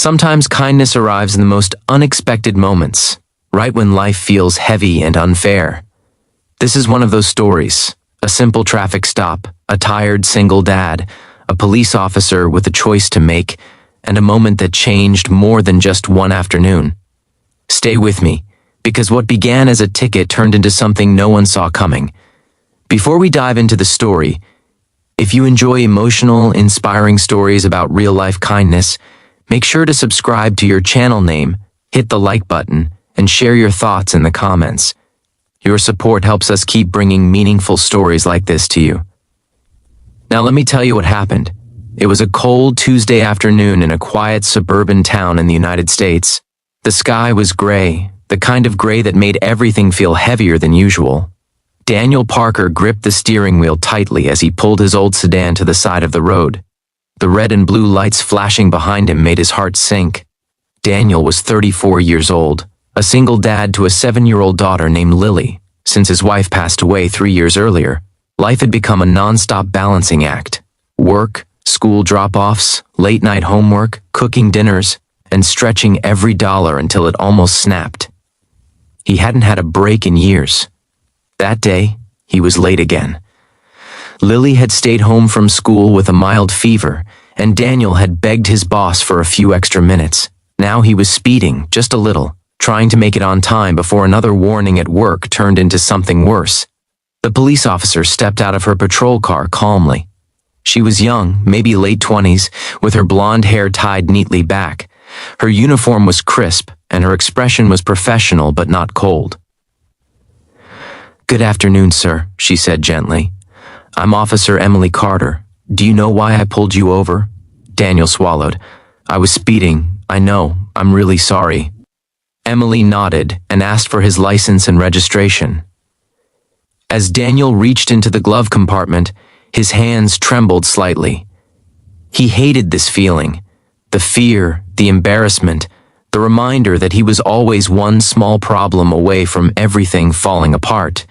Sometimes kindness arrives in the most unexpected moments, right when life feels heavy and unfair. This is one of those stories. A simple traffic stop, a tired single dad, a police officer with a choice to make, and a moment that changed more than just one afternoon. Stay with me, because what began as a ticket turned into something no one saw coming. Before we dive into the story, if you enjoy emotional, inspiring stories about real-life kindness, make sure to subscribe to your channel name, hit the like button, and share your thoughts in the comments. Your support helps us keep bringing meaningful stories like this to you. Now let me tell you what happened. It was a cold Tuesday afternoon in a quiet suburban town in the United States. The sky was gray, the kind of gray that made everything feel heavier than usual. Daniel Parker gripped the steering wheel tightly as he pulled his old sedan to the side of the road. The red and blue lights flashing behind him made his heart sink. Daniel was 34 years old, a single dad to a 7-year-old daughter named Lily. Since his wife passed away 3 years earlier, life had become a non-stop balancing act. Work, school drop-offs, late-night homework, cooking dinners, and stretching every dollar until it almost snapped. He hadn't had a break in years. That day, he was late again. Lily had stayed home from school with a mild fever, and Daniel had begged his boss for a few extra minutes. Now he was speeding, just a little, trying to make it on time before another warning at work turned into something worse. The police officer stepped out of her patrol car calmly. She was young, maybe late 20s, with her blonde hair tied neatly back. Her uniform was crisp, and her expression was professional but not cold. "Good afternoon, sir," she said gently. "I'm Officer Emily Carter. Do you know why I pulled you over?" Daniel swallowed. "I was speeding. I know. I'm really sorry." Emily nodded and asked for his license and registration. As Daniel reached into the glove compartment, his hands trembled slightly. He hated this feeling, the fear, the embarrassment, the reminder that he was always one small problem away from everything falling apart.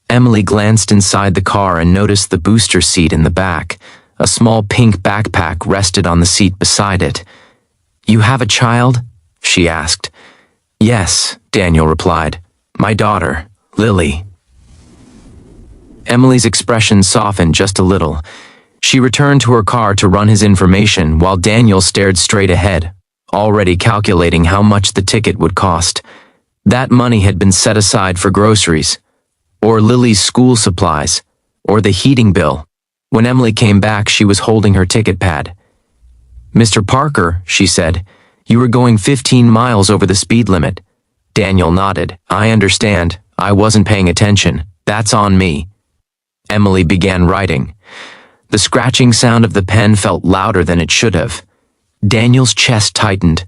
Emily glanced inside the car and noticed the booster seat in the back. A small pink backpack rested on the seat beside it. "You have a child?" she asked. "Yes," Daniel replied. "My daughter, Lily." Emily's expression softened just a little. She returned to her car to run his information while Daniel stared straight ahead, already calculating how much the ticket would cost. That money had been set aside for groceries, or Lily's school supplies, or the heating bill. When Emily came back, she was holding her ticket pad. "Mr. Parker," she said, "you were going 15 miles over the speed limit." Daniel nodded. "I understand. I wasn't paying attention. That's on me." Emily began writing. The scratching sound of the pen felt louder than it should have. Daniel's chest tightened.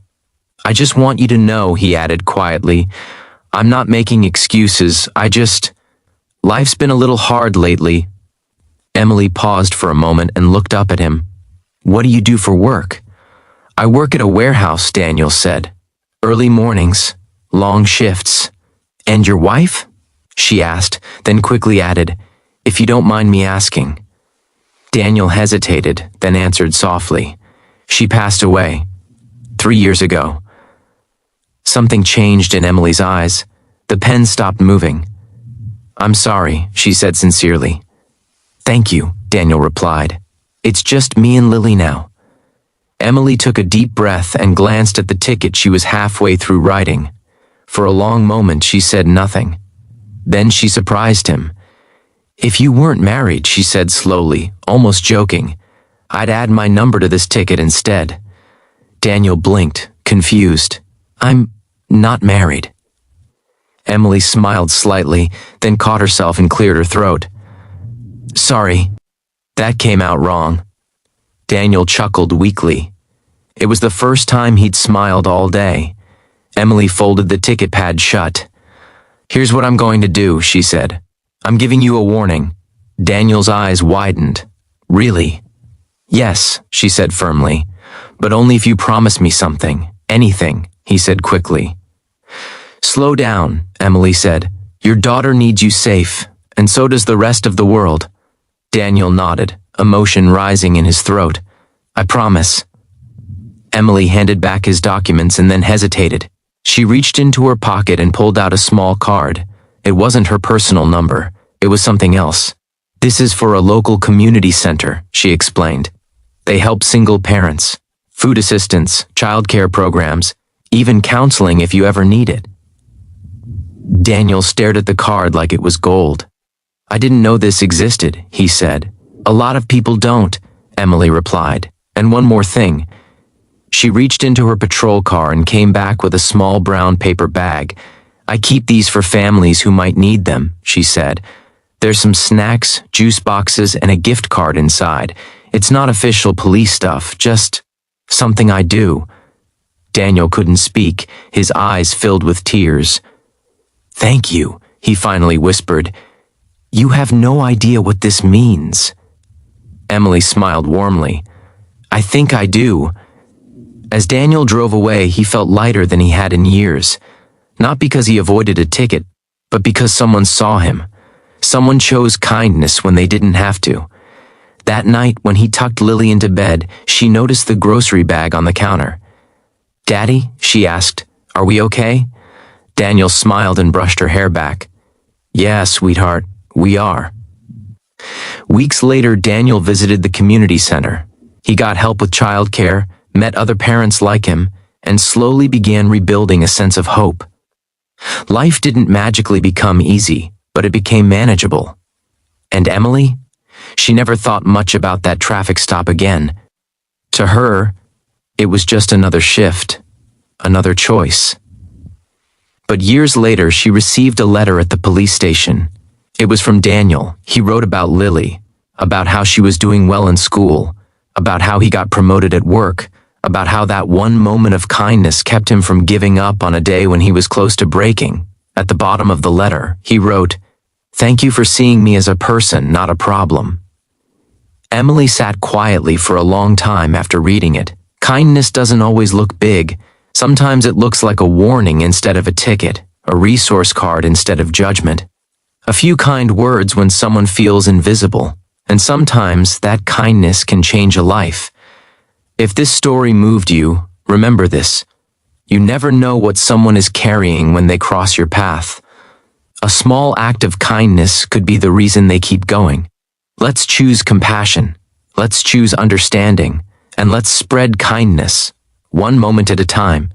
"I just want you to know," he added quietly, "I'm not making excuses. Life's been a little hard lately." Emily paused for a moment and looked up at him. "What do you do for work?" "I work at a warehouse," Daniel said. "Early mornings, long shifts." "And your wife?" she asked, then quickly added, "If you don't mind me asking." Daniel hesitated, then answered softly, "She passed away 3 years ago." Something changed in Emily's eyes. The pen stopped moving. "I'm sorry," she said sincerely. "Thank you," Daniel replied. "It's just me and Lily now." Emily took a deep breath and glanced at the ticket she was halfway through writing. For a long moment she said nothing. Then she surprised him. "If you weren't married," she said slowly, almost joking, "I'd add my number to this ticket instead." Daniel blinked, confused. "I'm not married." Emily smiled slightly, then caught herself and cleared her throat. "Sorry, that came out wrong." Daniel chuckled weakly. It was the first time he'd smiled all day. Emily folded the ticket pad shut. "Here's what I'm going to do," she said. "I'm giving you a warning." Daniel's eyes widened. "Really?" "Yes," she said firmly. "But only if you promise me something. Anything," he said quickly. "Slow down," Emily said. "Your daughter needs you safe, and so does the rest of the world." Daniel nodded, emotion rising in his throat. "I promise." Emily handed back his documents and then hesitated. She reached into her pocket and pulled out a small card. It wasn't her personal number. It was something else. "This is for a local community center," she explained. "They help single parents, food assistance, childcare programs, even counseling if you ever need it." Daniel stared at the card like it was gold. "I didn't know this existed," he said. "A lot of people don't," Emily replied. "And one more thing." She reached into her patrol car and came back with a small brown paper bag. "I keep these for families who might need them," she said. "There's some snacks, juice boxes, and a gift card inside. It's not official police stuff, just something I do." Daniel couldn't speak, his eyes filled with tears. "Thank you," he finally whispered. "You have no idea what this means." Emily smiled warmly. "I think I do." As Daniel drove away, he felt lighter than he had in years. Not because he avoided a ticket, but because someone saw him. Someone chose kindness when they didn't have to. That night, when he tucked Lily into bed, she noticed the grocery bag on the counter. "Daddy?" she asked. "Are we okay?" Daniel smiled and brushed her hair back. "Yeah, sweetheart, we are." Weeks later, Daniel visited the community center. He got help with childcare, met other parents like him, and slowly began rebuilding a sense of hope. Life didn't magically become easy, but it became manageable. And Emily? She never thought much about that traffic stop again. To her, it was just another shift, another choice. But years later, she received a letter at the police station. It was from Daniel. He wrote about Lily, about how she was doing well in school, about how he got promoted at work, about how that one moment of kindness kept him from giving up on a day when he was close to breaking. At the bottom of the letter, he wrote, "Thank you for seeing me as a person, not a problem." Emily sat quietly for a long time after reading it. Kindness doesn't always look big. Sometimes it looks like a warning instead of a ticket, a resource card instead of judgment. A few kind words when someone feels invisible, and sometimes that kindness can change a life. If this story moved you, remember this. You never know what someone is carrying when they cross your path. A small act of kindness could be the reason they keep going. Let's choose compassion, let's choose understanding, and let's spread kindness, one moment at a time.